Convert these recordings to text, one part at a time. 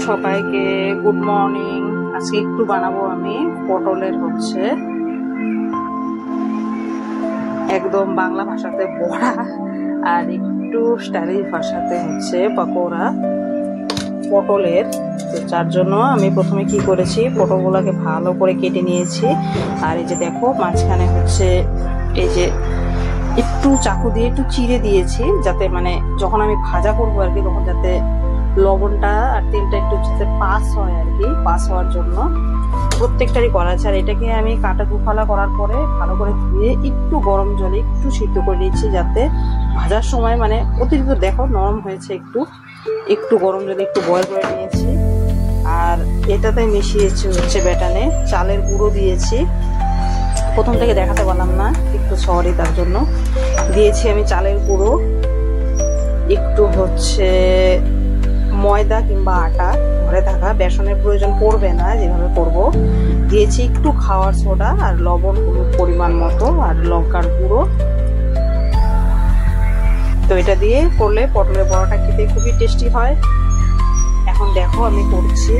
সবাইকে good morning. আজকে একটু বানাবো আমি পটলের একদম বাংলা ভাষাতে বড়া আর একটু স্টাইলিশ ভাষাতে পকোড়া পটলের। তো যার জন্য আমি প্রথমে কি করেছি, পটলগুলোকে ভালো করে কেটে নিয়েছি। আর এই যে দেখো মাঝখানে এই যে একটু চাকু দিয়ে একটু চিড়ে দিয়েছি, যাতে মানে যখন আমি ভাজা করবো আর কি, তখন যাতে লবণটা আর তেলটা একটু যাতে পাস হয় আর কি, পাস হওয়ার জন্য প্রত্যেকটারই করা আছে। আর এটাকে আমি কাটা দুফালা করার পরে ভালো করে ধুয়ে একটু গরম জলে একটু সিদ্ধ করে নিয়েছি, যাতে ভাজার সময় মানে অতিরিক্ত দেখো নরম হয়েছে। একটু গরম জলে একটু বয়েল করে নিয়েছি। আর এটাতে মিশিয়েছি ব্যাটানে চালের গুঁড়ো দিয়েছি। প্রথম থেকে দেখাতে পারলাম না, একটু সরি তার জন্য। দিয়েছি আমি চালের গুঁড়ো, একটু ময়দা কিংবা আটা ঘরে থাকা, বেসনের প্রয়োজন পড়বে না যেভাবে করব। দিয়েছি একটু খাওয়ার সোডা আর লবণ হলুদ পরিমাণ মতো আর লঙ্কার গুঁড়ো। তো এটা দিয়ে করলে পটলের বড়াটা খেতে খুবই টেস্টি হয়। এখন দেখো আমি করছি।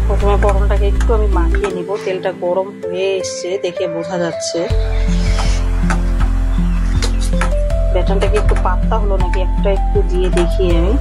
প্রথমে পটলটাকে একটু আমি মাখিয়ে নিব। তেলটা গরম হয়ে এসছে দেখে বোঝা যাচ্ছে। ব্যাটারটাকে একটু পাতলা হলো নাকি একটু দিয়ে দেখি আমি।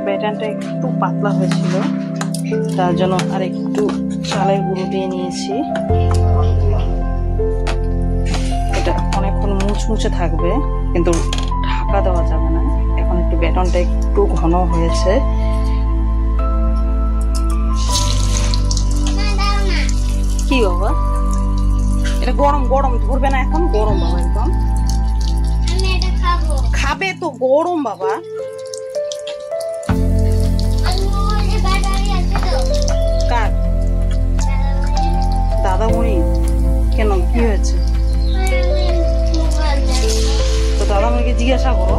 ব্যাটারটা একটু পাতলা হয়েছিল, তার জন্য আর একটু চালের গুঁড়ো দিয়ে নিয়েছি। এটা অনেকক্ষণ মুচমুচে থাকবে, কিন্তু ঢাকা দেওয়া যাবে না। এখন একটু ব্যাটারটা একটু ঘন হয়েছে। কি বাবা, এটা গরম গরম ধরবে না, এখন গরম বাবা, একদম খাবে তো গরম বাবা। কার দাদামণি? কেন, কি হয়েছে? তো দাদামণিকে জিজ্ঞাসা করো।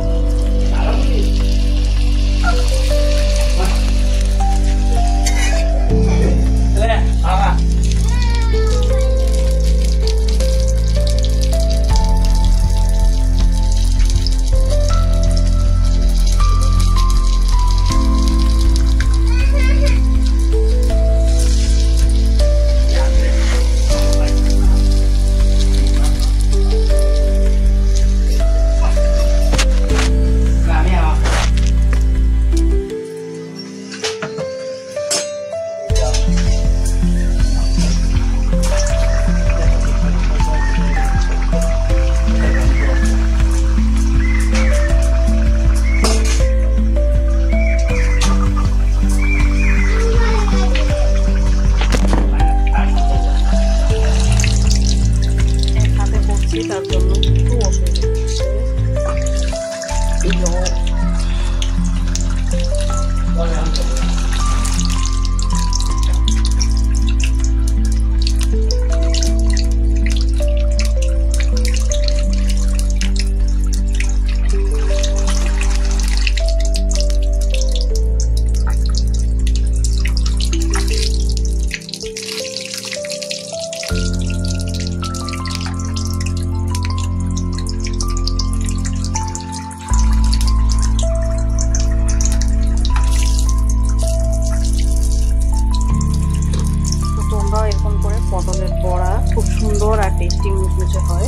পটলের বড়া খুব সুন্দর আর টেস্টি মুচমুচে হয়,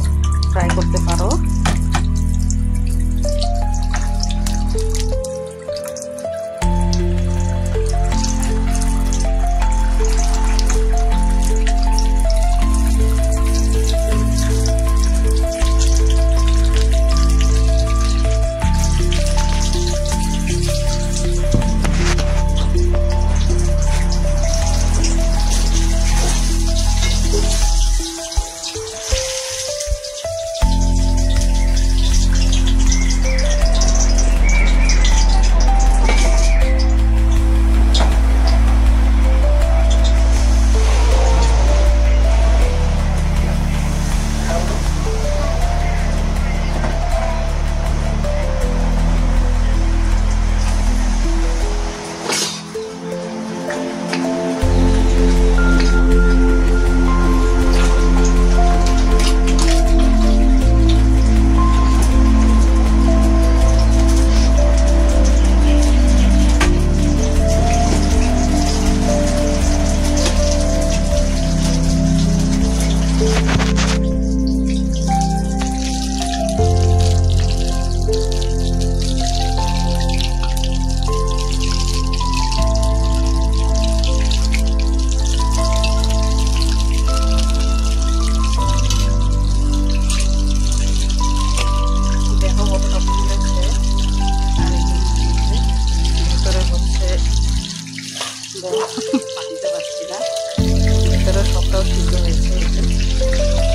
ট্রাই করতে পারো।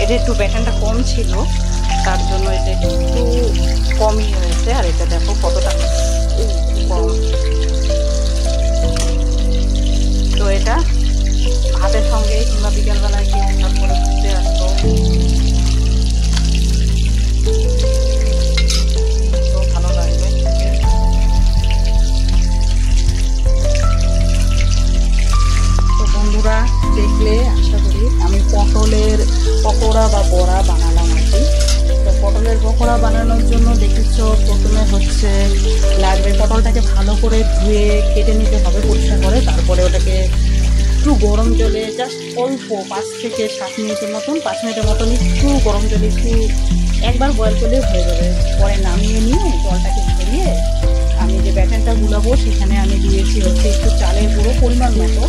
এটা একটু ব্যাটানটা কম ছিল, তার জন্য এটা একটু কমই হয়েছে। আর এটা দেখো কতটা কম। তো এটা ভাতের সঙ্গে কিংবা বিকালবেলায় কেউ তারপরে ঘুরতে আসতো, তো ভালো লাগবে। তো বন্ধুরা দেখলে আশা করি আমি পটলের পকোড়া বা বড়া বানালাম আর কি। তো পটলের পকোড়া বানানোর জন্য দেখেছ প্রথমে হচ্ছে লাগবে পটলটাকে ভালো করে ধুয়ে কেটে নিতে হবে পরিষ্কার করে, তারপরে ওটাকে একটু গরম জলে জাস্ট অল্প 5 থেকে 7 মিনিটের মতন, 5 মিনিটের মতন একটু গরম জলে একটু একবার বয়েল করলে হয়ে যাবে। পরে নামিয়ে নিয়ে জলটাকে ঝরিয়ে আমি যে ব্যাটারটা গুলাবো সেখানে আমি দিয়েছি হচ্ছে একটু চালের গুঁড়ো, পরিমাণ মতো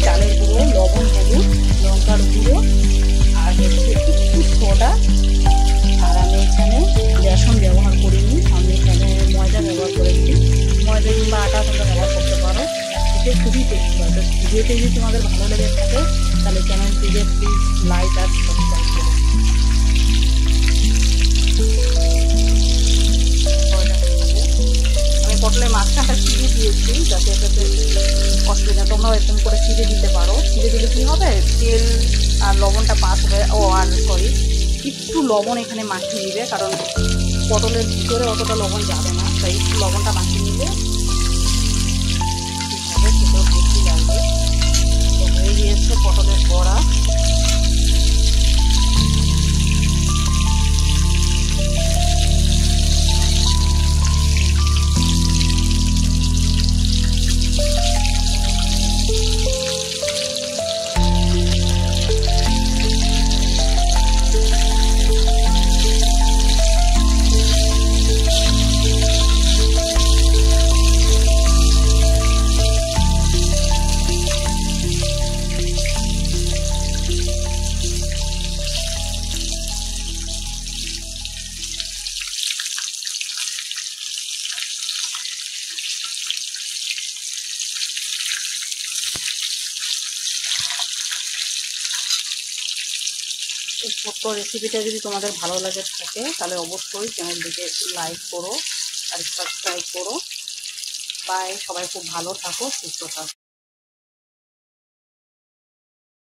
চালের গুঁড়ো, লবণ, হলুদ, লঙ্কার গুঁড়ো আর হচ্ছে একটু সোডা। আর আমি এখানে বেসন ব্যবহার করিনি, আমি এখানে ময়দা ব্যবহার করেছি। ময়দা কিংবা আটা তোমরা ব্যবহার করতে পারো, এটা খুবই টেস্টি হয়। তো ভিডিওটি যদি তোমাদের ভালো লেগে থাকে তাহলে চ্যানেলটিকে প্লিজ লাইক আর সাবস্ক্রাইব করো। আমি পটলের মাঝখানটা ছিঁড়ে দিয়েছি যাতে এটাতে অসুবিধা, তোমরাও এরকম করে ছিঁড়ে দিতে পারো। ছিঁড়ে দিলে কী হবে, তেল আর লবণটা পাস হবে। আর সরি, একটু লবণ এখানে মাখিয়ে নিবে, কারণ পটলের ভিতরে অতটা লবণ যাবে না, তাই একটু লবণটা মাখিয়ে নিলে খেতেও টেস্টি লাগবে। তো হয়ে গিয়েছে পটলের বড়া। এই ছোট্ট রেসিপিটা যদি তোমাদের ভালো লাগে থাকে তাহলে অবশ্যই চ্যানেলটিকে লাইক করো, আর সাবস্ক্রাইব করো। বাই, সবাই খুব ভালো থাকো, সুস্থ থাকো।